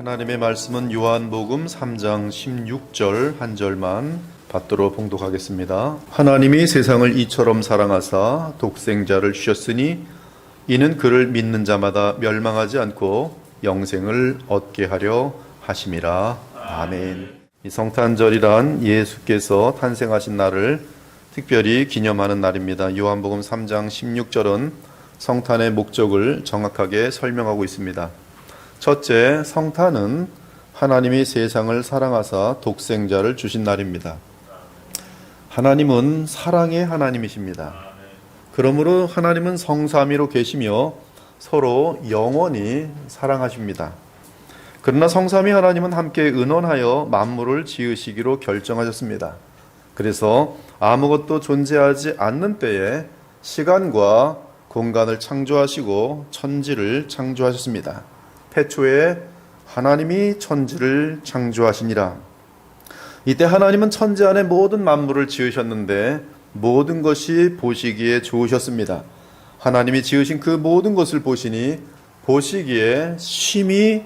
하나님의 말씀은 요한복음 3장 16절 한 절만 받들어 봉독하겠습니다. 하나님이 세상을 이처럼 사랑하사 독생자를 주셨으니 이는 그를 믿는 자마다 멸망하지 않고 영생을 얻게 하려 하심이라. 아멘. 이 성탄절이란 예수께서 탄생하신 날을 특별히 기념하는 날입니다. 요한복음 3장 16절은 성탄의 목적을 정확하게 설명하고 있습니다. 첫째, 성탄은 하나님이 세상을 사랑하사 독생자를 주신 날입니다. 하나님은 사랑의 하나님이십니다. 그러므로 하나님은 성삼위로 계시며 서로 영원히 사랑하십니다. 그러나 성삼위 하나님은 함께 의논하여 만물을 지으시기로 결정하셨습니다. 그래서 아무것도 존재하지 않는 때에 시간과 공간을 창조하시고 천지를 창조하셨습니다. 태초에 하나님이 천지를 창조하시니라. 이때 하나님은 천지 안에 모든 만물을 지으셨는데 모든 것이 보시기에 좋으셨습니다. 하나님이 지으신 그 모든 것을 보시니 보시기에 심히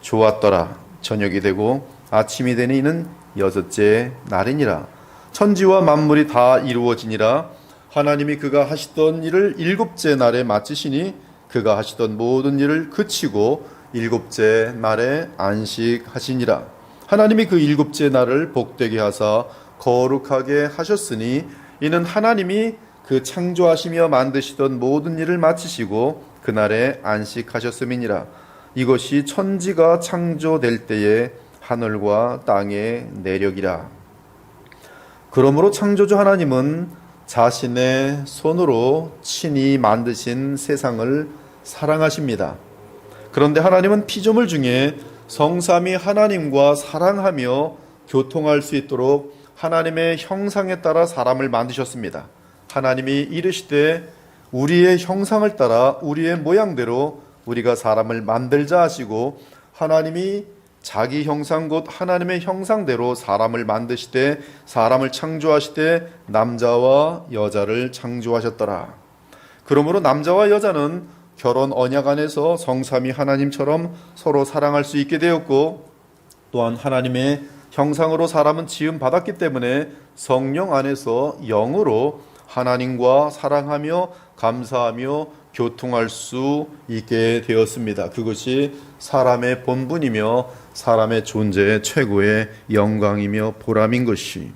좋았더라. 저녁이 되고 아침이 되니 이는 여섯째 날이니라. 천지와 만물이 다 이루어지니라. 하나님이 그가 하시던 일을 일곱째 날에 마치시니 그가 하시던 모든 일을 그치고 일곱째 날에 안식하시니라. 하나님이 그 일곱째 날을 복되게 하사 거룩하게 하셨으니 이는 하나님이 그 창조하시며 만드시던 모든 일을 마치시고 그날에 안식하셨음이니라. 이것이 천지가 창조될 때에 하늘과 땅의 내력이라. 그러므로 창조주 하나님은 자신의 손으로 친히 만드신 세상을 사랑하십니다. 그런데 하나님은 피조물 중에 성삼위 하나님과 사랑하며 교통할 수 있도록 하나님의 형상에 따라 사람을 만드셨습니다. 하나님이 이르시되 우리의 형상을 따라 우리의 모양대로 우리가 사람을 만들자 하시고 하나님이 자기 형상 곧 하나님의 형상대로 사람을 만드시되 사람을 창조하시되 남자와 여자를 창조하셨더라. 그러므로 남자와 여자는 결혼 언약 안에서 성삼위 하나님처럼 서로 사랑할 수 있게 되었고 또한 하나님의 형상으로 사람은 지음 받았기 때문에 성령 안에서 영으로 하나님과 사랑하며 감사하며 교통할 수 있게 되었습니다. 그것이 사람의 본분이며 사람의 존재의 최고의 영광이며 보람인 것이.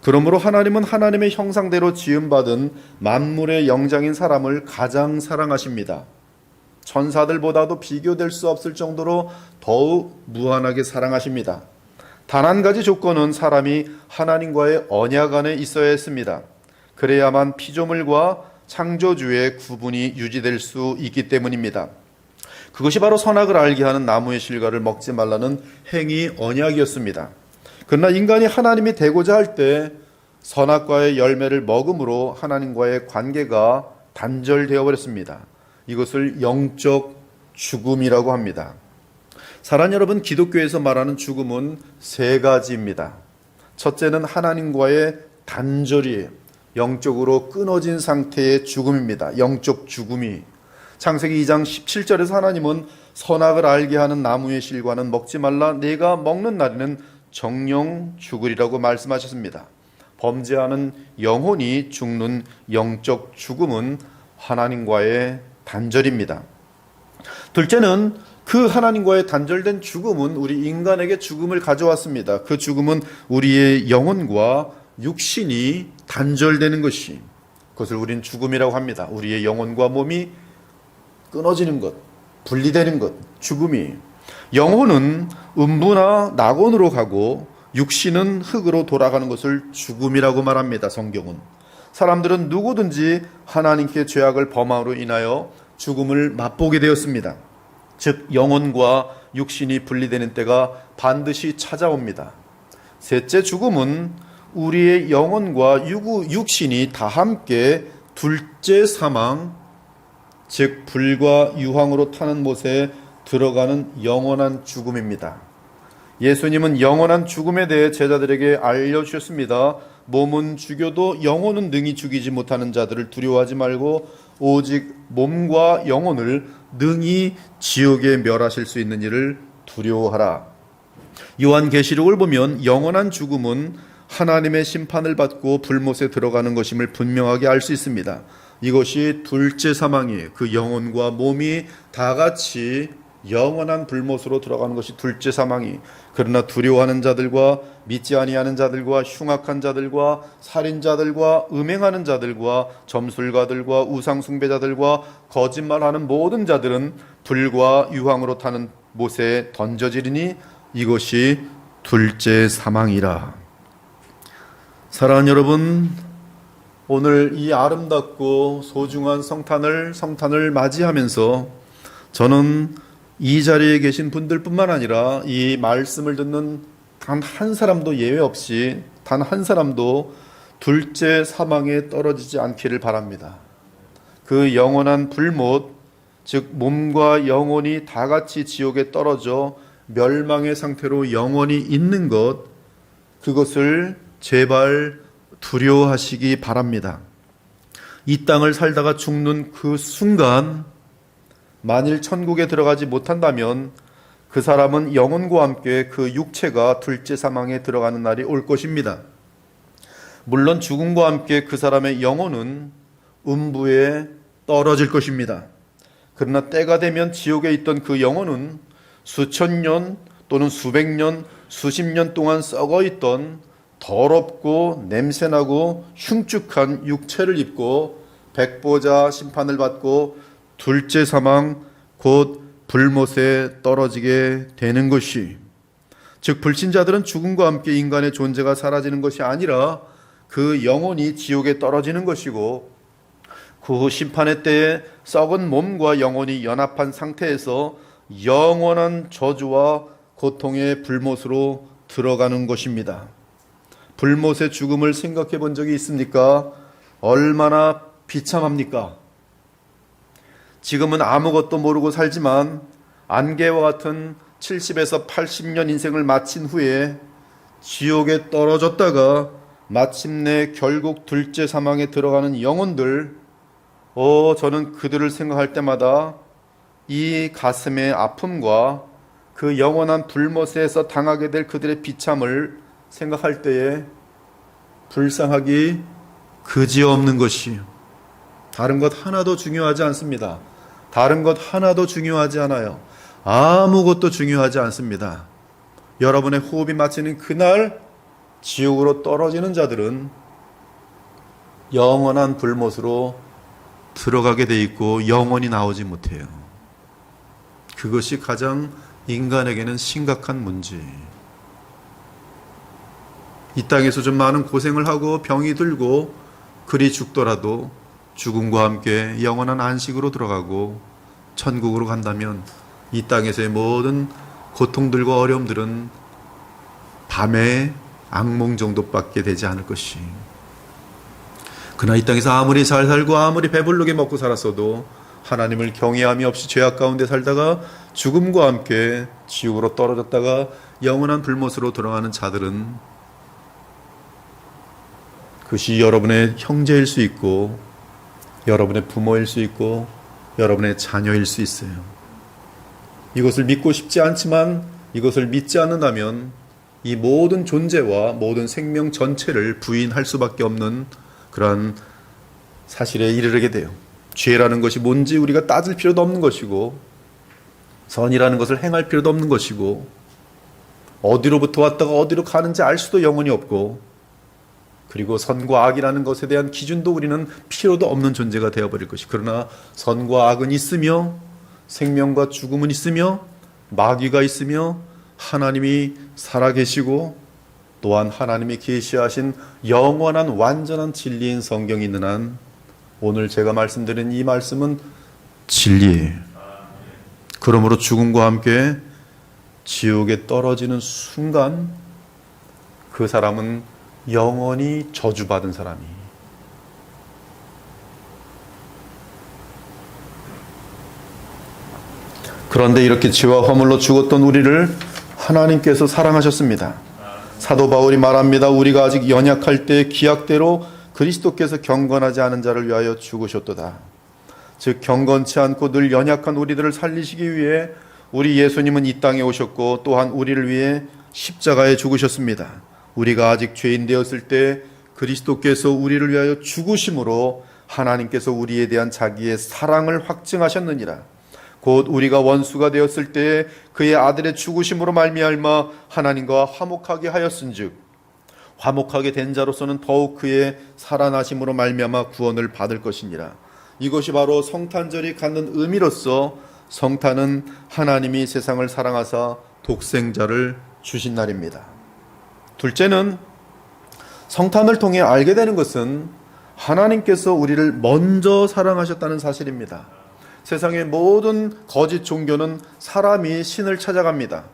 그러므로 하나님은 하나님의 형상대로 지음받은 만물의 영장인 사람을 가장 사랑하십니다. 천사들보다도 비교될 수 없을 정도로 더욱 무한하게 사랑하십니다. 단 한 가지 조건은 사람이 하나님과의 언약 안에 있어야 했습니다. 그래야만 피조물과 창조주의 구분이 유지될 수 있기 때문입니다. 그것이 바로 선악을 알게 하는 나무의 실과를 먹지 말라는 행위 언약이었습니다. 그러나 인간이 하나님이 되고자 할 때 선악과의 열매를 먹음으로 하나님과의 관계가 단절되어 버렸습니다. 이것을 영적 죽음이라고 합니다. 사랑 여러분, 기독교에서 말하는 죽음은 세 가지입니다. 첫째는 하나님과의 단절이에요. 영적으로 끊어진 상태의 죽음입니다. 영적 죽음이. 창세기 2장 17절에서 하나님은 선악을 알게 하는 나무의 실과는 먹지 말라. 내가 먹는 날에는 정령 죽으리라고 말씀하셨습니다. 범죄하는 영혼이 죽는 영적 죽음은 하나님과의 단절입니다. 둘째는 그 하나님과의 단절된 죽음은 우리 인간에게 죽음을 가져왔습니다. 그 죽음은 우리의 영혼과 육신이 단절되는 것이, 그것을 우리는 죽음이라고 합니다. 우리의 영혼과 몸이 끊어지는 것, 분리되는 것, 죽음이. 영혼은 음부나 낙원으로 가고 육신은 흙으로 돌아가는 것을 죽음이라고 말합니다. 성경은. 사람들은 누구든지 하나님께 죄악을 범함으로 인하여 죽음을 맛보게 되었습니다. 즉 영혼과 육신이 분리되는 때가 반드시 찾아옵니다. 셋째, 죽음은 우리의 영혼과 육신이 다 함께 둘째 사망, 즉 불과 유황으로 타는 못에 들어가는 영원한 죽음입니다. 예수님은 영원한 죽음에 대해 제자들에게 알려주셨습니다. 몸은 죽여도 영혼은 능히 죽이지 못하는 자들을 두려워하지 말고 오직 몸과 영혼을 능히 지옥에 멸하실 수 있는 이를 두려워하라. 요한계시록을 보면 영원한 죽음은 하나님의 심판을 받고 불못에 들어가는 것임을 분명하게 알 수 있습니다. 이것이 둘째 사망이에요. 그 영혼과 몸이 다 같이 영원한 불못으로 들어가는 것이 둘째 사망이. 그러나 두려워하는 자들과 믿지 아니하는 자들과 흉악한 자들과 살인자들과 음행하는 자들과 점술가들과 우상 숭배자들과 거짓말하는 모든 자들은 불과 유황으로 타는 못에 던져지리니 이것이 둘째 사망이라. 사랑하는 여러분, 오늘 이 아름답고 소중한 성탄을 맞이하면서 저는 이 자리에 계신 분들뿐만 아니라 이 말씀을 듣는 단 한 사람도 예외 없이 단 한 사람도 둘째 사망에 떨어지지 않기를 바랍니다. 그 영원한 불못, 즉 몸과 영혼이 다 같이 지옥에 떨어져 멸망의 상태로 영원히 있는 것, 그것을 제발 두려워하시기 바랍니다. 이 땅을 살다가 죽는 그 순간 만일 천국에 들어가지 못한다면 그 사람은 영혼과 함께 그 육체가 둘째 사망에 들어가는 날이 올 것입니다. 물론 죽음과 함께 그 사람의 영혼은 음부에 떨어질 것입니다. 그러나 때가 되면 지옥에 있던 그 영혼은 수천 년 또는 수백 년, 수십 년 동안 썩어 있던 더럽고 냄새나고 흉측한 육체를 입고 백보자 심판을 받고 둘째 사망 곧 불못에 떨어지게 되는 것이, 즉 불신자들은 죽음과 함께 인간의 존재가 사라지는 것이 아니라 그 영혼이 지옥에 떨어지는 것이고, 그 심판의 때에 썩은 몸과 영혼이 연합한 상태에서 영원한 저주와 고통의 불못으로 들어가는 것입니다. 불못의 죽음을 생각해 본 적이 있습니까? 얼마나 비참합니까? 지금은 아무것도 모르고 살지만 안개와 같은 70에서 80년 인생을 마친 후에 지옥에 떨어졌다가 마침내 결국 둘째 사망에 들어가는 영혼들, 저는 그들을 생각할 때마다 이 가슴의 아픔과 그 영원한 불못에서 당하게 될 그들의 비참을 생각할 때에 불쌍하기 그지없는 것이요. 다른 것 하나도 중요하지 않습니다. 다른 것 하나도 중요하지 않아요. 아무것도 중요하지 않습니다. 여러분의 호흡이 마치는 그날 지옥으로 떨어지는 자들은 영원한 불못으로 들어가게 돼 있고 영원히 나오지 못해요. 그것이 가장 인간에게는 심각한 문제. 이 땅에서 좀 많은 고생을 하고 병이 들고 그리 죽더라도 죽음과 함께 영원한 안식으로 들어가고 천국으로 간다면 이 땅에서의 모든 고통들과 어려움들은 밤의 악몽 정도밖에 되지 않을 것이. 그러나 이 땅에서 아무리 잘 살고 아무리 배부르게 먹고 살았어도 하나님을 경외함이 없이 죄악 가운데 살다가 죽음과 함께 지옥으로 떨어졌다가 영원한 불못으로 들어가는 자들은 그것이 여러분의 형제일 수 있고 여러분의 부모일 수 있고 여러분의 자녀일 수 있어요. 이것을 믿고 싶지 않지만 이것을 믿지 않는다면 이 모든 존재와 모든 생명 전체를 부인할 수밖에 없는 그러한 사실에 이르게 돼요. 죄라는 것이 뭔지 우리가 따질 필요도 없는 것이고 선이라는 것을 행할 필요도 없는 것이고 어디로부터 왔다가 어디로 가는지 알 수도 영원히 없고, 그리고 선과 악이라는 것에 대한 기준도 우리는 필요도 없는 존재가 되어버릴 것이. 그러나 선과 악은 있으며 생명과 죽음은 있으며 마귀가 있으며 하나님이 살아계시고 또한 하나님이 계시하신 영원한 완전한 진리인 성경이 있는 한 오늘 제가 말씀드린 이 말씀은 진리예요. 그러므로 죽음과 함께 지옥에 떨어지는 순간 그 사람은 영원히 저주받은 사람이. 그런데 이렇게 죄와 허물로 죽었던 우리를 하나님께서 사랑하셨습니다. 사도 바울이 말합니다. 우리가 아직 연약할 때 기약대로 그리스도께서 경건하지 않은 자를 위하여 죽으셨도다. 즉 경건치 않고 늘 연약한 우리들을 살리시기 위해 우리 예수님은 이 땅에 오셨고 또한 우리를 위해 십자가에 죽으셨습니다. 우리가 아직 죄인 되었을 때 그리스도께서 우리를 위하여 죽으심으로 하나님께서 우리에 대한 자기의 사랑을 확증하셨느니라. 곧 우리가 원수가 되었을 때 그의 아들의 죽으심으로 말미암아 하나님과 화목하게 하였은즉 화목하게 된 자로서는 더욱 그의 살아나심으로 말미암아 구원을 받을 것이니라. 이것이 바로 성탄절이 갖는 의미로서 성탄은 하나님이 세상을 사랑하사 독생자를 주신 날입니다. 둘째는 성탄을 통해 알게 되는 것은 하나님께서 우리를 먼저 사랑하셨다는 사실입니다. 세상의 모든 거짓 종교는 사람이 신을 찾아갑니다.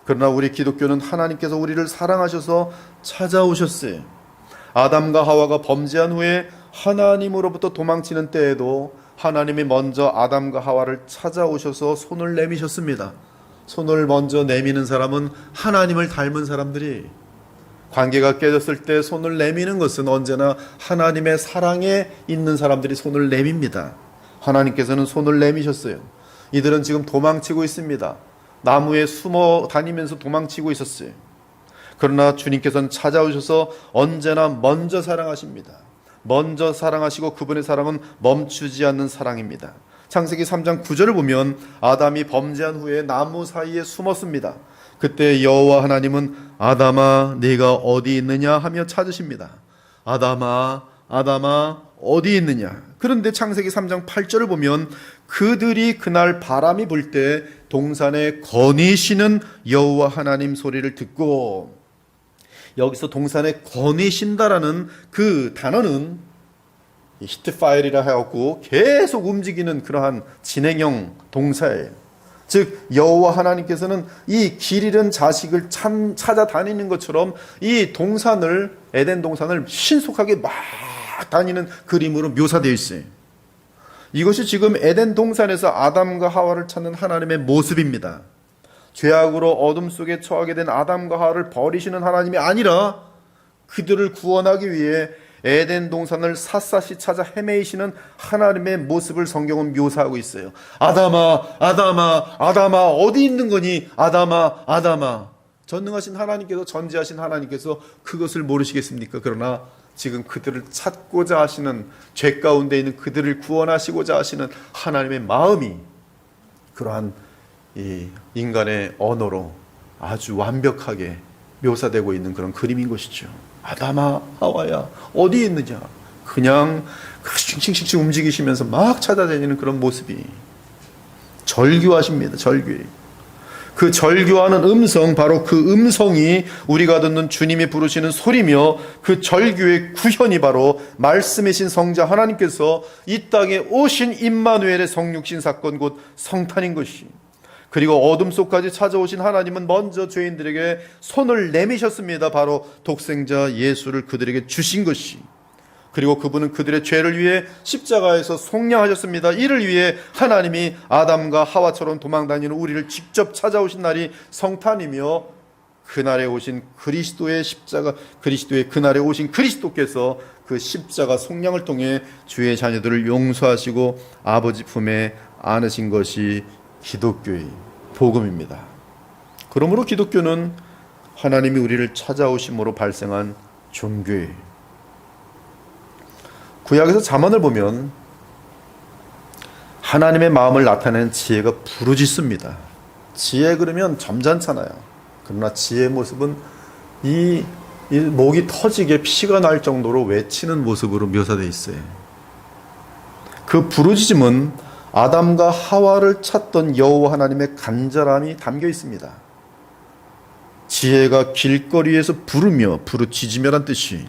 그러나 우리 기독교는 하나님께서 우리를 사랑하셔서 찾아오셨어요. 아담과 하와가 범죄한 후에 하나님으로부터 도망치는 때에도 하나님이 먼저 아담과 하와를 찾아오셔서 손을 내미셨습니다. 손을 먼저 내미는 사람은 하나님을 닮은 사람들이, 관계가 깨졌을 때 손을 내미는 것은 언제나 하나님의 사랑에 있는 사람들이 손을 내밉니다. 하나님께서는 손을 내미셨어요. 이들은 지금 도망치고 있습니다. 나무에 숨어 다니면서 도망치고 있었어요. 그러나 주님께서는 찾아오셔서 언제나 먼저 사랑하십니다. 먼저 사랑하시고 그분의 사랑은 멈추지 않는 사랑입니다. 창세기 3장 9절을 보면 아담이 범죄한 후에 나무 사이에 숨었습니다. 그때 여호와 하나님은 아담아 네가 어디 있느냐 하며 찾으십니다. 아담아 아담아 어디 있느냐. 그런데 창세기 3장 8절을 보면 그들이 그날 바람이 불 때 동산에 거니시는 여호와 하나님 소리를 듣고, 여기서 동산에 거니신다라는 그 단어는 히트 파일이라 하였고 계속 움직이는 그러한 진행형 동사예요. 즉 여호와 하나님께서는 이 길 잃은 자식을 찾아다니는 것처럼 이 동산을, 에덴 동산을 신속하게 막 다니는 그림으로 묘사되어 있어요. 이것이 지금 에덴 동산에서 아담과 하와를 찾는 하나님의 모습입니다. 죄악으로 어둠 속에 처하게 된 아담과 하와를 버리시는 하나님이 아니라 그들을 구원하기 위해 에덴 동산을 샅샅이 찾아 헤매이시는 하나님의 모습을 성경은 묘사하고 있어요. 아담아 아담아 아담아 어디 있는 거니. 아담아 아담아. 전능하신 하나님께서, 전지하신 하나님께서 그것을 모르시겠습니까? 그러나 지금 그들을 찾고자 하시는, 죄 가운데 있는 그들을 구원하시고자 하시는 하나님의 마음이 그러한 이 인간의 언어로 아주 완벽하게 묘사되고 있는 그런 그림인 것이죠. 아담아 하와야 어디 있느냐. 그냥 싱싱싱 움직이시면서 막 찾아다니는 그런 모습이 절규하십니다. 절규. 그 절규하는 음성, 바로 그 음성이 우리가 듣는 주님이 부르시는 소리며, 그 절규의 구현이 바로 말씀이신 성자 하나님께서 이 땅에 오신 임마누엘의 성육신 사건, 곧 성탄인 것이. 그리고 어둠 속까지 찾아오신 하나님은 먼저 죄인들에게 손을 내미셨습니다. 바로 독생자 예수를 그들에게 주신 것이. 그리고 그분은 그들의 죄를 위해 십자가에서 속량하셨습니다. 이를 위해 하나님이 아담과 하와처럼 도망다니는 우리를 직접 찾아오신 날이 성탄이며, 그날에 오신 그리스도의 십자가, 그리스도의 그날에 오신 그리스도께서 그 십자가 속량을 통해 주의 자녀들을 용서하시고 아버지 품에 안으신 것이 기독교의 복음입니다. 그러므로 기독교는 하나님이 우리를 찾아오심으로 발생한 종교예요. 구약에서 잠언을 보면 하나님의 마음을 나타내는 지혜가 부르짖습니다. 지혜 그러면 점잖잖아요. 그러나 지혜의 모습은 이 목이 터지게 피가 날 정도로 외치는 모습으로 묘사되어 있어요. 그 부르짖음은 아담과 하와를 찾던 여호와 하나님의 간절함이 담겨 있습니다. 지혜가 길거리에서 부르며, 부르짖으며란 뜻이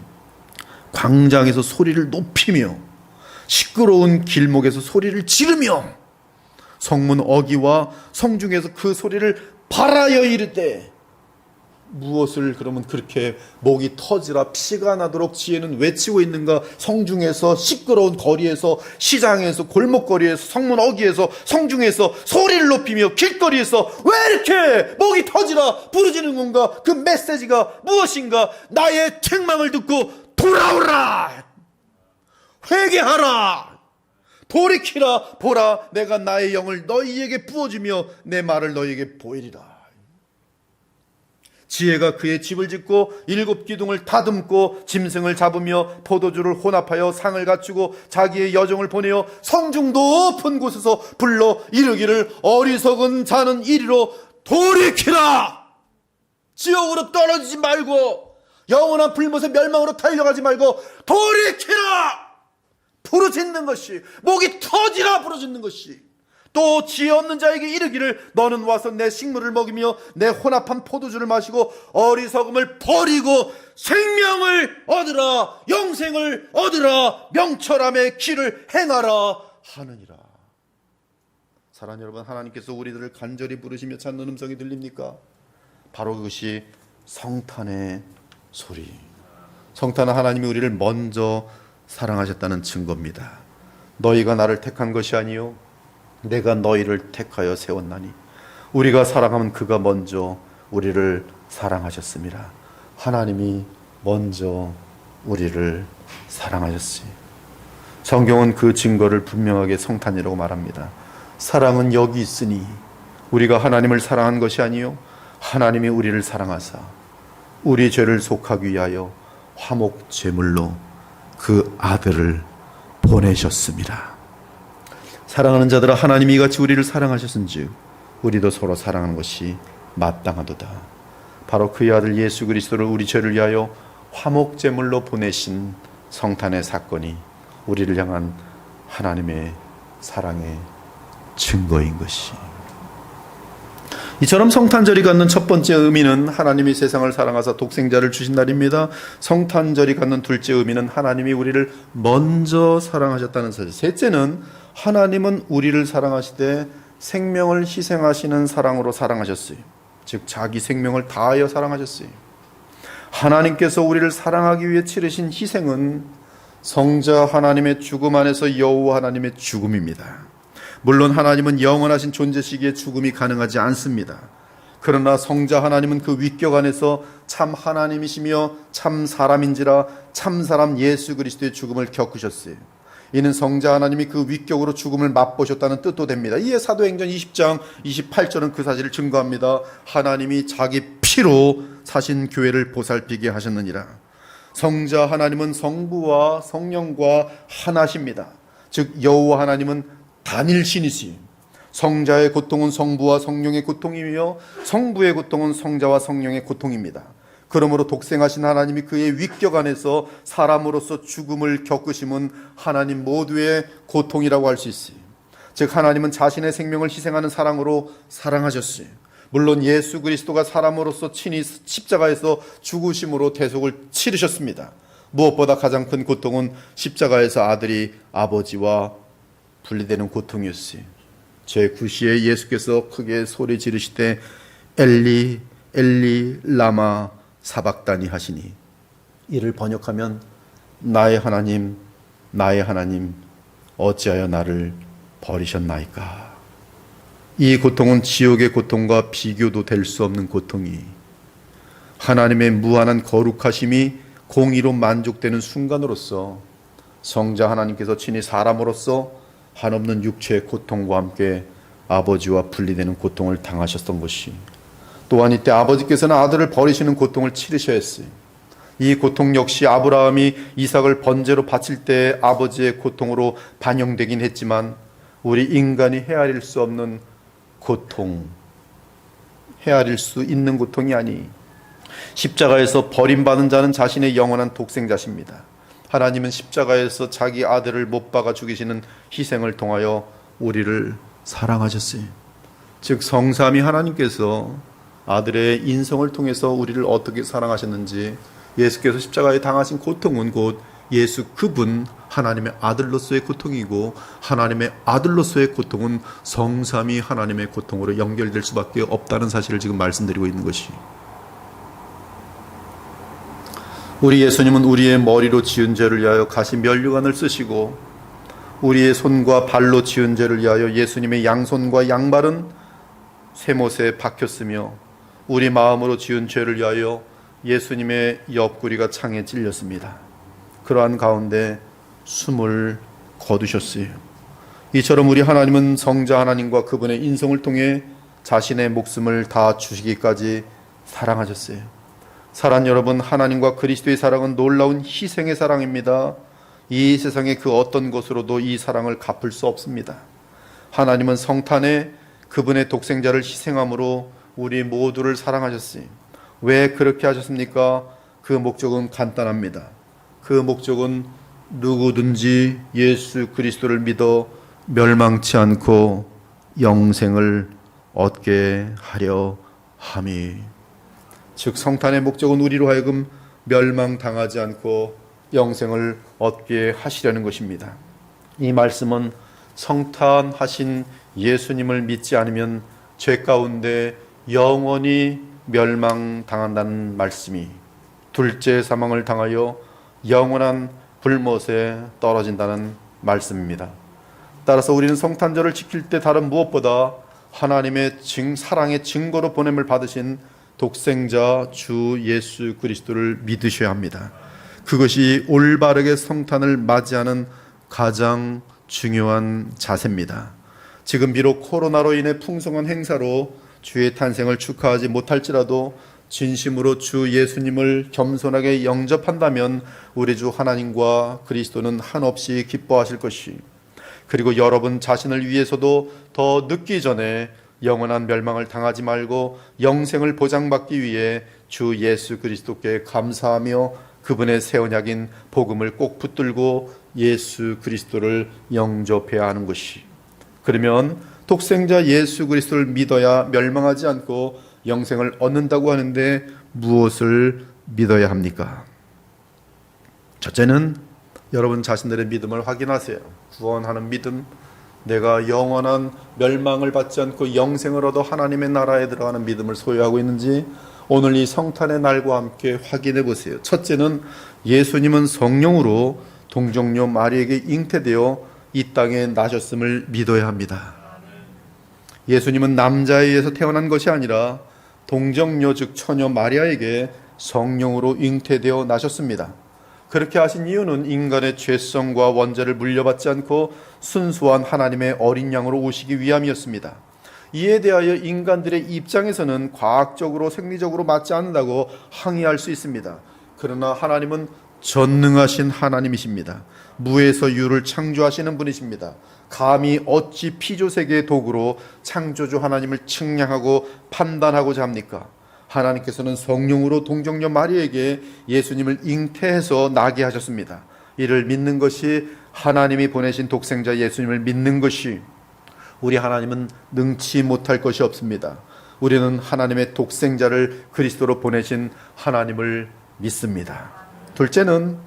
광장에서 소리를 높이며, 시끄러운 길목에서 소리를 지르며, 성문 어귀와 성중에서 그 소리를 발하여 이르되, 무엇을 그러면 그렇게 목이 터지라 피가 나도록 지혜는 외치고 있는가? 성중에서, 시끄러운 거리에서, 시장에서, 골목거리에서, 성문 어귀에서, 성중에서 소리를 높이며 길거리에서 왜 이렇게 목이 터지라 부르짖는 건가? 그 메시지가 무엇인가? 나의 책망을 듣고 돌아오라, 회개하라, 돌이키라. 보라, 내가 나의 영을 너희에게 부어주며 내 말을 너희에게 보이리라. 지혜가 그의 집을 짓고 7 기둥을 다듬고 짐승을 잡으며 포도주를 혼합하여 상을 갖추고 자기의 여종을 보내어 성중 높은 곳에서 불러 이르기를 어리석은 자는 이리로 돌이키라. 지옥으로 떨어지지 말고 영원한 불못의 멸망으로 달려가지 말고 돌이키라. 부르짖는 것이, 목이 터지라 부르짖는 것이. 또 지혜 없는 자에게 이르기를 너는 와서 내 식물을 먹이며 내 혼합한 포도주를 마시고 어리석음을 버리고 생명을 얻으라. 영생을 얻으라. 명철함의 길을 행하라 하느니라. 사랑하는 여러분, 하나님께서 우리들을 간절히 부르시며 찾는 음성이 들립니까? 바로 그것이 성탄의 소리. 성탄은 하나님이 우리를 먼저 사랑하셨다는 증거입니다. 너희가 나를 택한 것이 아니요 내가 너희를 택하여 세웠나니. 우리가 사랑하면 그가 먼저 우리를 사랑하셨습니다. 하나님이 먼저 우리를 사랑하셨어요. 성경은 그 증거를 분명하게 성탄이라고 말합니다. 사랑은 여기 있으니 우리가 하나님을 사랑한 것이 아니요 하나님이 우리를 사랑하사 우리 죄를 속하기 위하여 화목 제물로 그 아들을 보내셨습니다. 사랑하는 자들아, 하나님이 이같이 우리를 사랑하셨은즉 우리도 서로 사랑하는 것이 마땅하도다. 바로 그의 아들 예수 그리스도를 우리 죄를 위하여 화목제물로 보내신 성탄의 사건이 우리를 향한 하나님의 사랑의 증거인 것이. 이처럼 성탄절이 갖는 첫 번째 의미는 하나님이 세상을 사랑하사 독생자를 주신 날입니다. 성탄절이 갖는 둘째 의미는 하나님이 우리를 먼저 사랑하셨다는 사실. 셋째는 하나님은 우리를 사랑하시되 생명을 희생하시는 사랑으로 사랑하셨어요. 즉 자기 생명을 다하여 사랑하셨어요. 하나님께서 우리를 사랑하기 위해 치르신 희생은 성자 하나님의 죽음 안에서 여호와 하나님의 죽음입니다. 물론 하나님은 영원하신 존재시기에 죽음이 가능하지 않습니다. 그러나 성자 하나님은 그 위격 안에서 참 하나님이시며 참 사람인지라 참 사람 예수 그리스도의 죽음을 겪으셨어요. 이는 성자 하나님이 그 위격으로 죽음을 맛보셨다는 뜻도 됩니다. 이에 사도행전 20장 28절은 그 사실을 증거합니다. 하나님이 자기 피로 사신 교회를 보살피게 하셨느니라. 성자 하나님은 성부와 성령과 하나십니다. 즉 여호와 하나님은 단일신이시. 성자의 고통은 성부와 성령의 고통이며 성부의 고통은 성자와 성령의 고통입니다. 그러므로 독생하신 하나님이 그의 위격 안에서 사람으로서 죽음을 겪으심은 하나님 모두의 고통이라고 할 수 있어요. 즉 하나님은 자신의 생명을 희생하는 사랑으로 사랑하셨어요. 물론 예수 그리스도가 사람으로서 친히 십자가에서 죽으심으로 대속을 치르셨습니다. 무엇보다 가장 큰 고통은 십자가에서 아들이 아버지와 분리되는 고통이었어요. 제9시에 예수께서 크게 소리 지르시되 엘리 엘리 라마 사박다니 하시니, 이를 번역하면 나의 하나님 어찌하여 나를 버리셨나이까. 이 고통은 지옥의 고통과 비교도 될 수 없는 고통이, 하나님의 무한한 거룩하심이 공의로 만족되는 순간으로서 성자 하나님께서 친히 사람으로서 한없는 육체의 고통과 함께 아버지와 분리되는 고통을 당하셨던 것이, 또한 이때 아버지께서는 아들을 버리시는 고통을 치르셔야 했어요. 이 고통 역시 아브라함이 이삭을 번제로 바칠 때 아버지의 고통으로 반영되긴 했지만 우리 인간이 헤아릴 수 없는 고통, 헤아릴 수 있는 고통이 아니, 십자가에서 버림받은 자는 자신의 영원한 독생자십니다. 하나님은 십자가에서 자기 아들을 못 박아 죽이시는 희생을 통하여 우리를 사랑하셨어요. 즉 성삼위 하나님께서 아들의 인성을 통해서 우리를 어떻게 사랑하셨는지, 예수께서 십자가에 당하신 고통은 곧 예수 그분 하나님의 아들로서의 고통이고, 하나님의 아들로서의 고통은 성삼위 하나님의 고통으로 연결될 수밖에 없다는 사실을 지금 말씀드리고 있는 것이, 우리 예수님은 우리의 머리로 지은 죄를 위하여 가시 면류관을 쓰시고, 우리의 손과 발로 지은 죄를 위하여 예수님의 양손과 양발은 쇠못에 박혔으며, 우리 마음으로 지은 죄를 위하여 예수님의 옆구리가 창에 찔렸습니다. 그러한 가운데 숨을 거두셨어요. 이처럼 우리 하나님은 성자 하나님과 그분의 인성을 통해 자신의 목숨을 다 주시기까지 사랑하셨어요. 사랑 여러분, 하나님과 그리스도의 사랑은 놀라운 희생의 사랑입니다. 이 세상의 그 어떤 것으로도 이 사랑을 갚을 수 없습니다. 하나님은 성탄에 그분의 독생자를 희생함으로 우리 모두를 사랑하셨어요. 왜 그렇게 하셨습니까? 그 목적은 간단합니다. 그 목적은 누구든지 예수 그리스도를 믿어 멸망치 않고 영생을 얻게 하려 함이. 즉 성탄의 목적은 우리로 하여금 멸망당하지 않고 영생을 얻게 하시려는 것입니다. 이 말씀은 성탄하신 예수님을 믿지 않으면 죄 가운데 영원히 멸망당한다는 말씀이, 둘째 사망을 당하여 영원한 불못에 떨어진다는 말씀입니다. 따라서 우리는 성탄절을 지킬 때 다른 무엇보다 하나님의 사랑의 증거로 보냄을 받으신 독생자 주 예수 그리스도를 믿으셔야 합니다. 그것이 올바르게 성탄을 맞이하는 가장 중요한 자세입니다. 지금 비록 코로나로 인해 풍성한 행사로 주의 탄생을 축하하지 못할지라도 진심으로 주 예수님을 겸손하게 영접한다면 우리 주 하나님과 그리스도는 한없이 기뻐하실 것이, 그리고 여러분 자신을 위해서도 더 늦기 전에 영원한 멸망을 당하지 말고 영생을 보장받기 위해 주 예수 그리스도께 감사하며 그분의 새 언약인 복음을 꼭 붙들고 예수 그리스도를 영접해야 하는 것이, 그러면 독생자 예수 그리스도를 믿어야 멸망하지 않고 영생을 얻는다고 하는데 무엇을 믿어야 합니까? 첫째는 여러분 자신들의 믿음을 확인하세요. 구원하는 믿음, 내가 영원한 멸망을 받지 않고 영생을 얻어 하나님의 나라에 들어가는 믿음을 소유하고 있는지 오늘 이 성탄의 날과 함께 확인해 보세요. 첫째는 예수님은 성령으로 동정녀 마리에게 잉태되어 이 땅에 나셨음을 믿어야 합니다. 예수님은 남자에 의해서 태어난 것이 아니라 동정녀 즉 처녀 마리아에게 성령으로 잉태되어 나셨습니다. 그렇게 하신 이유는 인간의 죄성과 원죄를 물려받지 않고 순수한 하나님의 어린 양으로 오시기 위함이었습니다. 이에 대하여 인간들의 입장에서는 과학적으로 생리적으로 맞지 않는다고 항의할 수 있습니다. 그러나 하나님은 전능하신 하나님이십니다. 무에서 유를 창조하시는 분이십니다. 감히 어찌 피조세계의 도구로 창조주 하나님을 측량하고 판단하고자 합니까? 하나님께서는 성령으로 동정녀 마리에게 예수님을 잉태해서 나게 하셨습니다. 이를 믿는 것이, 하나님이 보내신 독생자 예수님을 믿는 것이, 우리 하나님은 능치 못할 것이 없습니다. 우리는 하나님의 독생자를 그리스도로 보내신 하나님을 믿습니다. 둘째는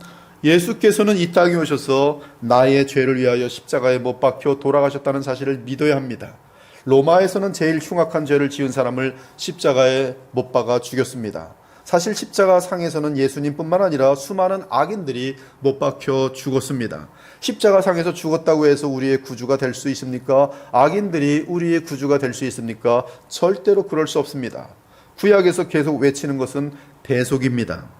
예수께서는 이 땅에 오셔서 나의 죄를 위하여 십자가에 못 박혀 돌아가셨다는 사실을 믿어야 합니다. 로마에서는 제일 흉악한 죄를 지은 사람을 십자가에 못 박아 죽였습니다. 사실 십자가 상에서는 예수님뿐만 아니라 수많은 악인들이 못 박혀 죽었습니다. 십자가 상에서 죽었다고 해서 우리의 구주가 될 수 있습니까? 악인들이 우리의 구주가 될 수 있습니까? 절대로 그럴 수 없습니다. 구약에서 계속 외치는 것은 대속입니다.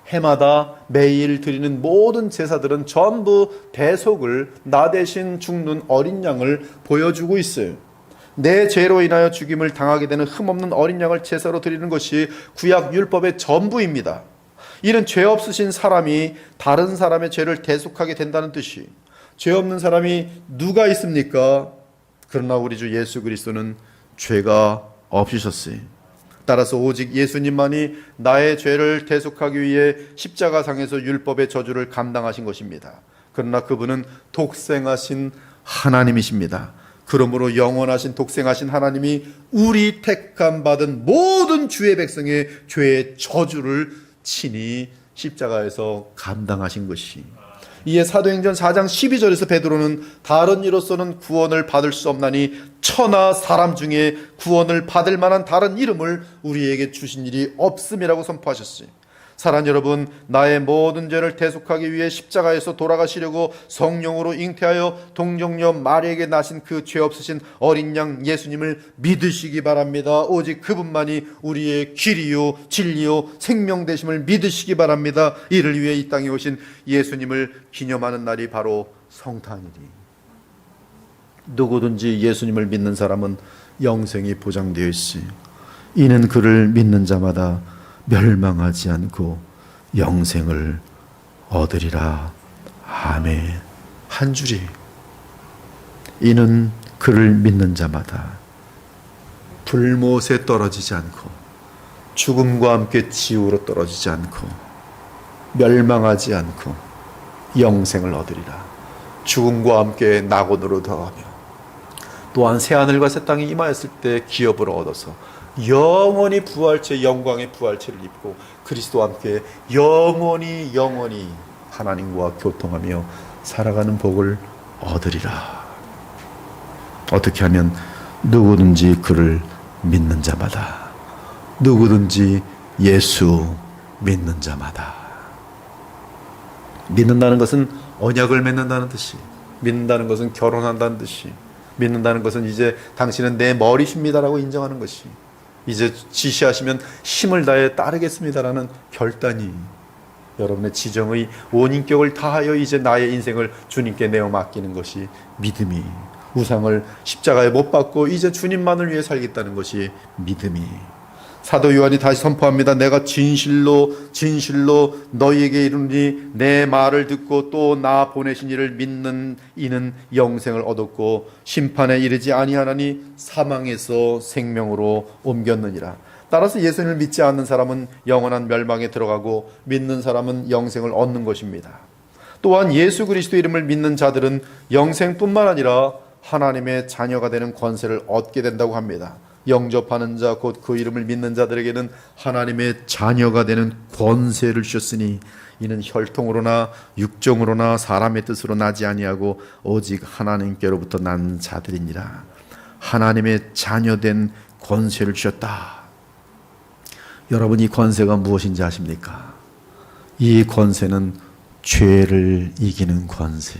해마다 매일 드리는 모든 제사들은 전부 대속을, 나 대신 죽는 어린 양을 보여주고 있어요. 내 죄로 인하여 죽임을 당하게 되는 흠없는 어린 양을 제사로 드리는 것이 구약 율법의 전부입니다. 이는 죄 없으신 사람이 다른 사람의 죄를 대속하게 된다는 뜻이, 죄 없는 사람이 누가 있습니까? 그러나 우리 주 예수 그리스도는 죄가 없으셨어요. 따라서 오직 예수님만이 나의 죄를 대속하기 위해 십자가상에서 율법의 저주를 감당하신 것입니다. 그러나 그분은 독생하신 하나님이십니다. 그러므로 영원하신 독생하신 하나님이 우리 택함 받은 모든 주의 백성의 죄의 저주를 친히 십자가에서 감당하신 것이, 이에 사도행전 4장 12절에서 베드로는 다른 이로서는 구원을 받을 수 없나니 천하 사람 중에 구원을 받을 만한 다른 이름을 우리에게 주신 일이 없음이라고 선포하셨어요. 사랑하는 여러분, 나의 모든 죄를 대속하기 위해 십자가에서 돌아가시려고 성령으로 잉태하여 동정녀 마리에게 나신 그 죄 없으신 어린 양 예수님을 믿으시기 바랍니다. 오직 그분만이 우리의 길이요 진리요 생명 되심을 믿으시기 바랍니다. 이를 위해 이 땅에 오신 예수님을 기념하는 날이 바로 성탄이니, 누구든지 예수님을 믿는 사람은 영생이 보장되어 있으 이는 그를 믿는 자마다 멸망하지 않고 영생을 얻으리라. 아멘. 한 줄이 이는 그를 믿는 자마다 불못에 떨어지지 않고 죽음과 함께 지옥으로 떨어지지 않고 멸망하지 않고 영생을 얻으리라. 죽음과 함께 낙원으로 들어가며 또한 새하늘과 새 땅이 임하였을 때 기업을 얻어서 영원히 부활체 영광의 부활체를 입고 그리스도와 함께 영원히 하나님과 교통하며 살아가는 복을 얻으리라. 어떻게 하면 누구든지 그를 믿는 자마다, 누구든지 예수 믿는 자마다. 믿는다는 것은 언약을 맺는다는 뜻이, 믿는다는 것은 결혼한다는 뜻이, 믿는다는 것은 이제 당신은 내 머리십니다라고 인정하는 것이, 이제 지시하시면 힘을 다해 따르겠습니다라는 결단이 여러분의 지정의 온 인격을 다하여 이제 나의 인생을 주님께 내어 맡기는 것이 믿음이, 우상을 십자가에 못 박고 이제 주님만을 위해 살겠다는 것이 믿음이. 사도 요한이 다시 선포합니다. 내가 진실로 너희에게 이르노니 내 말을 듣고 또 나 보내신 이를 믿는 이는 영생을 얻었고 심판에 이르지 아니하나니 사망에서 생명으로 옮겼느니라. 따라서 예수님을 믿지 않는 사람은 영원한 멸망에 들어가고 믿는 사람은 영생을 얻는 것입니다. 또한 예수 그리스도 이름을 믿는 자들은 영생뿐만 아니라 하나님의 자녀가 되는 권세를 얻게 된다고 합니다. 영접하는 자 곧 그 이름을 믿는 자들에게는 하나님의 자녀가 되는 권세를 주셨으니 이는 혈통으로나 육정으로나 사람의 뜻으로 나지 아니하고 오직 하나님께로부터 난 자들이니라. 하나님의 자녀된 권세를 주셨다. 여러분, 이 권세가 무엇인지 아십니까? 이 권세는 죄를 이기는 권세.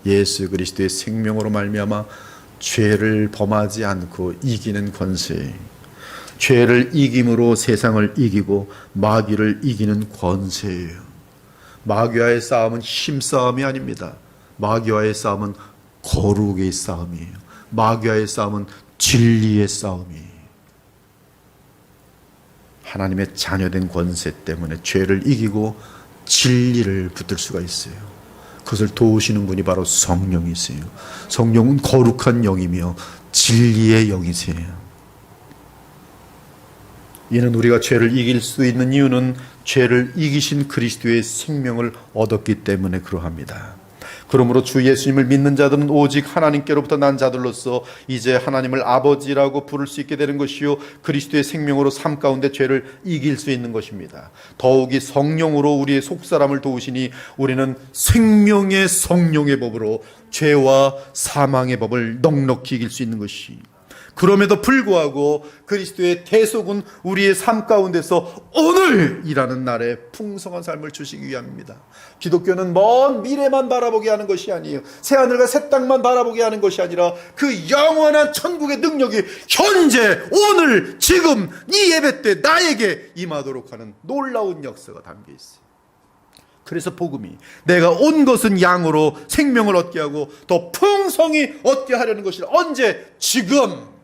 예수 그리스도의 생명으로 말미암아 죄를 범하지 않고 이기는 권세. 죄를 이김으로 세상을 이기고 마귀를 이기는 권세예요. 마귀와의 싸움은 힘싸움이 아닙니다. 마귀와의 싸움은 거룩의 싸움이에요. 마귀와의 싸움은 진리의 싸움이에요. 하나님의 자녀된 권세 때문에 죄를 이기고 진리를 붙들 수가 있어요. 그것을 도우시는 분이 바로 성령이세요. 성령은 거룩한 영이며 진리의 영이세요. 이는 우리가 죄를 이길 수 있는 이유는 죄를 이기신 그리스도의 생명을 얻었기 때문에 그러합니다. 그러므로 주 예수님을 믿는 자들은 오직 하나님께로부터 난 자들로서 이제 하나님을 아버지라고 부를 수 있게 되는 것이요 그리스도의 생명으로 삶 가운데 죄를 이길 수 있는 것입니다. 더욱이 성령으로 우리의 속사람을 도우시니 우리는 생명의 성령의 법으로 죄와 사망의 법을 넉넉히 이길 수 있는 것이. 그럼에도 불구하고 그리스도의 대속은 우리의 삶 가운데서 오늘이라는 날에 풍성한 삶을 주시기 위함입니다. 기독교는 먼 미래만 바라보게 하는 것이 아니에요. 새하늘과 새 땅만 바라보게 하는 것이 아니라 그 영원한 천국의 능력이 현재 오늘 지금 이 예배 때 나에게 임하도록 하는 놀라운 역사가 담겨 있어요. 그래서 복음이 내가 온 것은 양으로 생명을 얻게 하고 더 풍성히 얻게 하려는 것이라. 언제? 지금.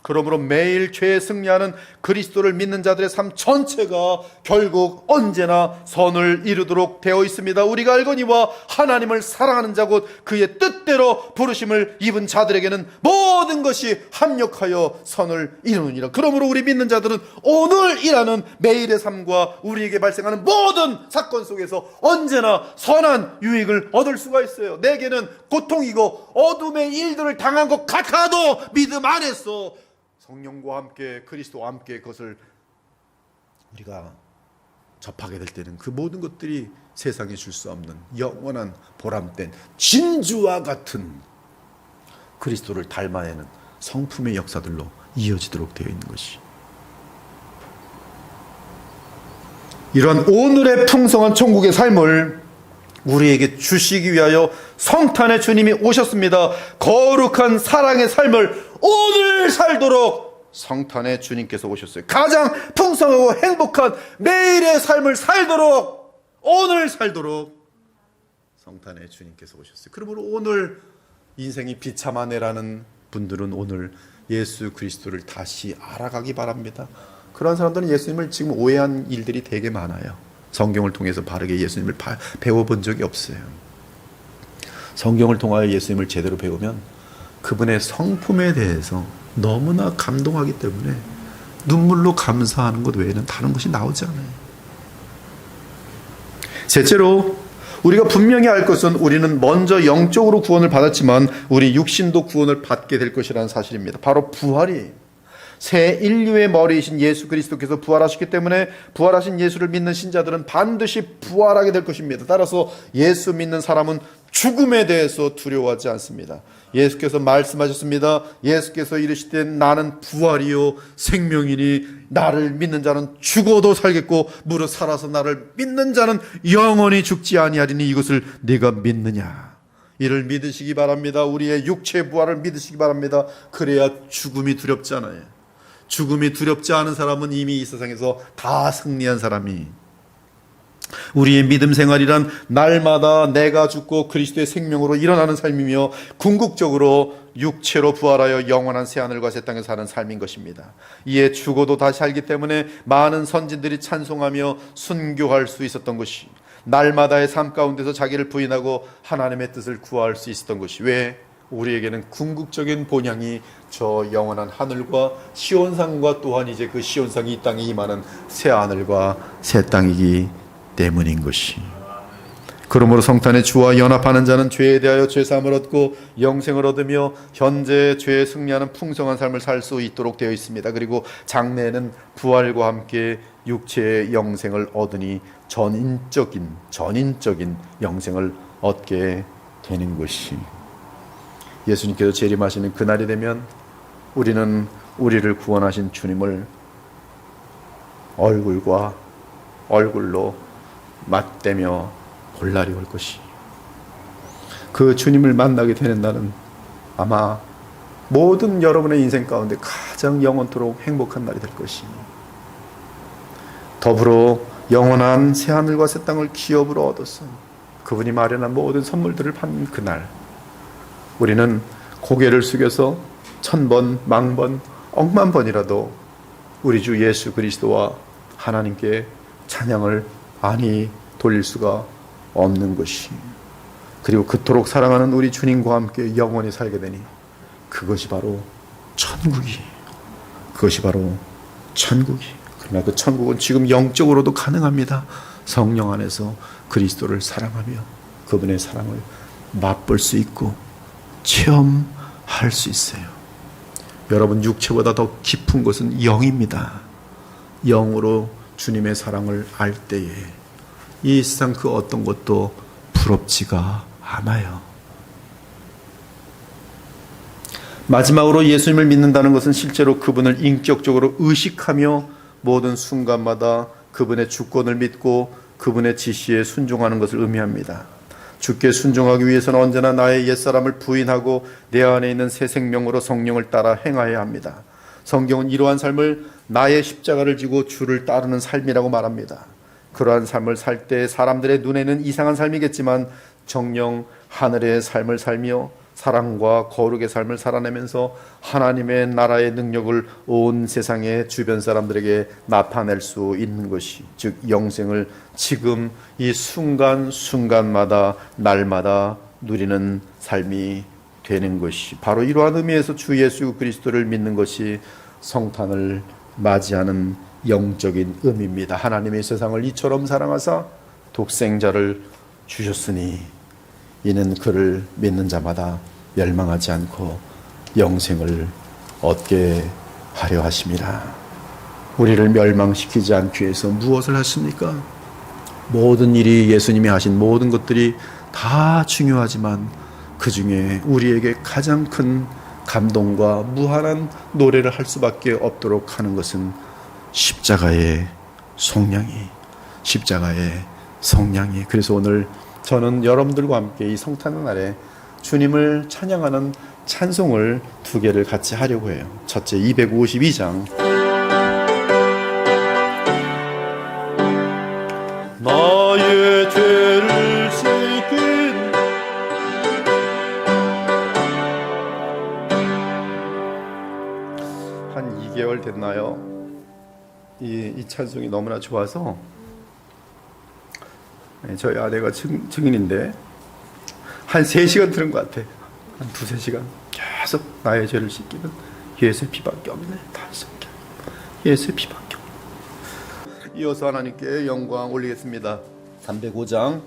그러므로 매일 죄에 승리하는 그리스도를 믿는 자들의 삶 전체가 결국 언제나 선을 이루도록 되어 있습니다. 우리가 알거니와 하나님을 사랑하는 자 곧 그의 뜻대로 부르심을 입은 자들에게는 모든 것이 합력하여 선을 이루느니라. 그러므로 우리 믿는 자들은 오늘이라는 매일의 삶과 우리에게 발생하는 모든 사건 속에서 언제나 선한 유익을 얻을 수가 있어요. 내게는 고통이고 어둠의 일들을 당한 것 같아도 믿음 안에서 성령과 함께 그리스도와 함께 그것을 우리가 접하게 될 때는 그 모든 것들이 세상에 줄 수 없는 영원한 보람된 진주와 같은 그리스도를 닮아내는 성품의 역사들로 이어지도록 되어 있는 것이. 이런 오늘의 풍성한 천국의 삶을 우리에게 주시기 위하여 성탄의 주님이 오셨습니다. 거룩한 사랑의 삶을 오늘 살도록 성탄의 주님께서 오셨어요. 가장 풍성하고 행복한 매일의 삶을 살도록, 오늘 살도록 성탄에 주님께서 오셨어요. 그러므로 오늘 인생이 비참하네라는 분들은 오늘 예수 그리스도를 다시 알아가기 바랍니다. 그런 사람들은 예수님을 지금 오해한 일들이 되게 많아요. 성경을 통해서 바르게 예수님을 배워본 적이 없어요. 성경을 통하여 예수님을 제대로 배우면 그분의 성품에 대해서 너무나 감동하기 때문에 눈물로 감사하는 것 외에는 다른 것이 나오지 않아요. 셋째로 우리가 분명히 알 것은 우리는 먼저 영적으로 구원을 받았지만 우리 육신도 구원을 받게 될 것이라는 사실입니다. 바로 부활이 새 인류의 머리이신 예수 그리스도께서 부활하셨기 때문에 부활하신 예수를 믿는 신자들은 반드시 부활하게 될 것입니다. 따라서 예수 믿는 사람은 죽음에 대해서 두려워하지 않습니다. 예수께서 말씀하셨습니다. 예수께서 이르시되 나는 부활이요 생명이니 나를 믿는 자는 죽어도 살겠고 무릇 살아서 나를 믿는 자는 영원히 죽지 아니하리니 이것을 네가 믿느냐. 이를 믿으시기 바랍니다. 우리의 육체의 부활을 믿으시기 바랍니다. 그래야 죽음이 두렵지 않아요. 죽음이 두렵지 않은 사람은 이미 이 세상에서 다 승리한 사람이. 우리의 믿음 생활이란 날마다 내가 죽고 그리스도의 생명으로 일어나는 삶이며 궁극적으로 육체로 부활하여 영원한 새하늘과 새 땅에 사는 삶인 것입니다. 이에 죽어도 다시 살기 때문에 많은 선진들이 찬송하며 순교할 수 있었던 것이, 날마다의 삶 가운데서 자기를 부인하고 하나님의 뜻을 구할 수 있었던 것이, 왜? 우리에게는 궁극적인 본향이 저 영원한 하늘과 시온산과 또한 이제 그 시온산이 이 땅에 임하는 새 하늘과 새 땅이기 때문인 것이. 그러므로 성탄의 주와 연합하는 자는 죄에 대하여 죄사함을 얻고 영생을 얻으며 현재 죄에 승리하는 풍성한 삶을 살 수 있도록 되어 있습니다. 그리고 장래에는 부활과 함께 육체의 영생을 얻으니 전인적인 영생을 얻게 되는 것이. 예수님께서 재림하시는 그날이 되면 우리는 우리를 구원하신 주님을 얼굴로 맞대며 볼 날이 올 것이. 그 주님을 만나게 되는 날은 아마 모든 여러분의 인생 가운데 가장 영원토록 행복한 날이 될 것이. 더불어 영원한 새하늘과 새 땅을 기업으로 얻어서 그분이 마련한 모든 선물들을 받는 그날, 우리는 고개를 숙여서 1000번, 10,000번, 억만 번이라도 우리 주 예수 그리스도와 하나님께 찬양을 아니 돌릴 수가 없는 것이. 그리고 그토록 사랑하는 우리 주님과 함께 영원히 살게 되니 그것이 바로 천국이. 그러나 그 천국은 지금 영적으로도 가능합니다. 성령 안에서 그리스도를 사랑하며 그분의 사랑을 맛볼 수 있고 체험할 수 있어요. 여러분, 육체보다 더 깊은 것은 영입니다. 영으로 주님의 사랑을 알 때에 이 세상 그 어떤 것도 부럽지가 않아요. 마지막으로 예수님을 믿는다는 것은 실제로 그분을 인격적으로 의식하며 모든 순간마다 그분의 주권을 믿고 그분의 지시에 순종하는 것을 의미합니다. 주께 순종하기 위해서는 언제나 나의 옛사람을 부인하고 내 안에 있는 새 생명으로 성령을 따라 행하여야 합니다. 성경은 이러한 삶을 나의 십자가를 지고 주를 따르는 삶이라고 말합니다. 그러한 삶을 살 때 사람들의 눈에는 이상한 삶이겠지만 정녕 하늘의 삶을 살며 사랑과 거룩의 삶을 살아내면서 하나님의 나라의 능력을 온 세상의 주변 사람들에게 나타낼 수 있는 것이, 즉 영생을 지금 이 순간순간마다 날마다 누리는 삶이 되는 것이, 바로 이러한 의미에서 주 예수 그리스도를 믿는 것이 성탄을 맞이하는 영적인 의미입니다. 하나님의 세상을 이처럼 사랑하사 독생자를 주셨으니 이는 그를 믿는 자마다 멸망하지 않고 영생을 얻게 하려 하심이라. 우리를 멸망시키지 않기 위해서 무엇을 하십니까? 모든 일이, 예수님이 하신 모든 것들이 다 중요하지만 그 중에 우리에게 가장 큰 감동과 무한한 노래를 할 수밖에 없도록 하는 것은 십자가의 성량이. 그래서 오늘 저는 여러분들과 함께 이 성탄의 날에 주님을 찬양하는 찬송을 2개를 같이 하려고 해요. 첫째, 252장. 나의 죄를 씻긴 4개월 됐나요? 이 찬송이 너무나 좋아서 저희 아내가 증인인데 한 3시간 들은 것 같아. 한 2-3시간 계속 나의 죄를 씻기는 예수의 피밖에 없네. 다시 예수의 피밖에 없네. 이어서 하나님께 영광 올리겠습니다. 305장.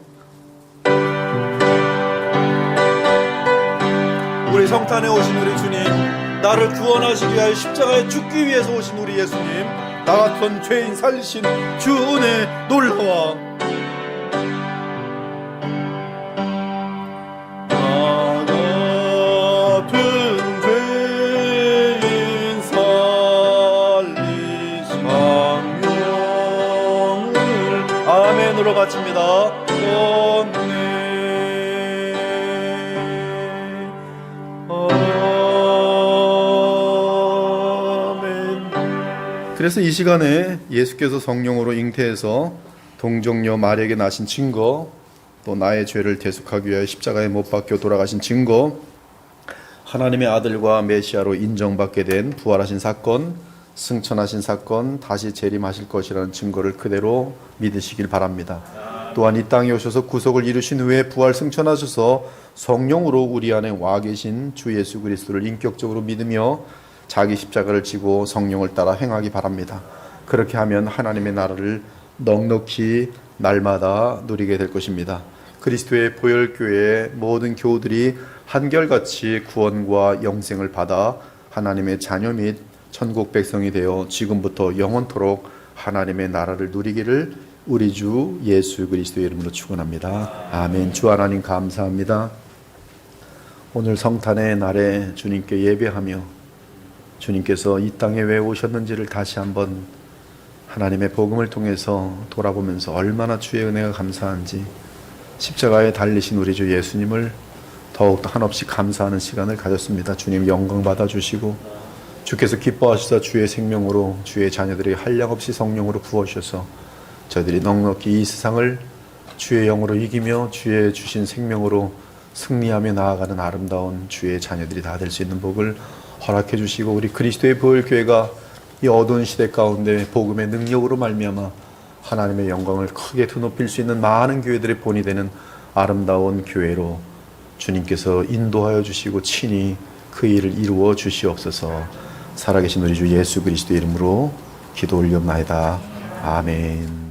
우리 성탄에 오신 우리 주님, 나를 구원하시기 위하여 십자가에 죽기 위해서 오신 우리 예수님, 나 같은 죄인 살리신 주 은혜 놀라워. 나 같은 죄인 살리신 생명을 아멘으로 바칩니다. 그래서 이 시간에 예수께서 성령으로 잉태해서 동정녀 마리아에게 나신 증거, 또 나의 죄를 대속하기 위하여 십자가에 못 박혀 돌아가신 증거, 하나님의 아들과 메시아로 인정받게 된 부활하신 사건, 승천하신 사건, 다시 재림하실 것이라는 증거를 그대로 믿으시길 바랍니다. 또한 이 땅에 오셔서 구속을 이루신 후에 부활 승천하셔서 성령으로 우리 안에 와 계신 주 예수 그리스도를 인격적으로 믿으며 자기 십자가를 지고 성령을 따라 행하기 바랍니다. 그렇게 하면 하나님의 나라를 넉넉히 날마다 누리게 될 것입니다. 그리스도의 보혈교회의 모든 교우들이 한결같이 구원과 영생을 받아 하나님의 자녀 및 천국 백성이 되어 지금부터 영원토록 하나님의 나라를 누리기를 우리 주 예수 그리스도의 이름으로 축원합니다. 아멘. 주 하나님 감사합니다. 오늘 성탄의 날에 주님께 예배하며 주님께서 이 땅에 왜 오셨는지를 다시 한번 하나님의 복음을 통해서 돌아보면서 얼마나 주의 은혜가 감사한지, 십자가에 달리신 우리 주 예수님을 더욱더 한없이 감사하는 시간을 가졌습니다. 주님 영광 받아주시고 주께서 기뻐하시사 주의 생명으로 주의 자녀들이 한량없이 성령으로 부어주셔서 저희들이 넉넉히 이 세상을 주의 영으로 이기며 주의 주신 생명으로 승리하며 나아가는 아름다운 주의 자녀들이 다 될 수 있는 복을 허락해 주시고, 우리 그리스도의 보혈교회가 이 어두운 시대 가운데 복음의 능력으로 말미암아 하나님의 영광을 크게 드높일 수 있는 많은 교회들의 본이 되는 아름다운 교회로 주님께서 인도하여 주시고 친히 그 일을 이루어 주시옵소서. 살아계신 우리 주 예수 그리스도의 이름으로 기도 올리옵나이다. 아멘.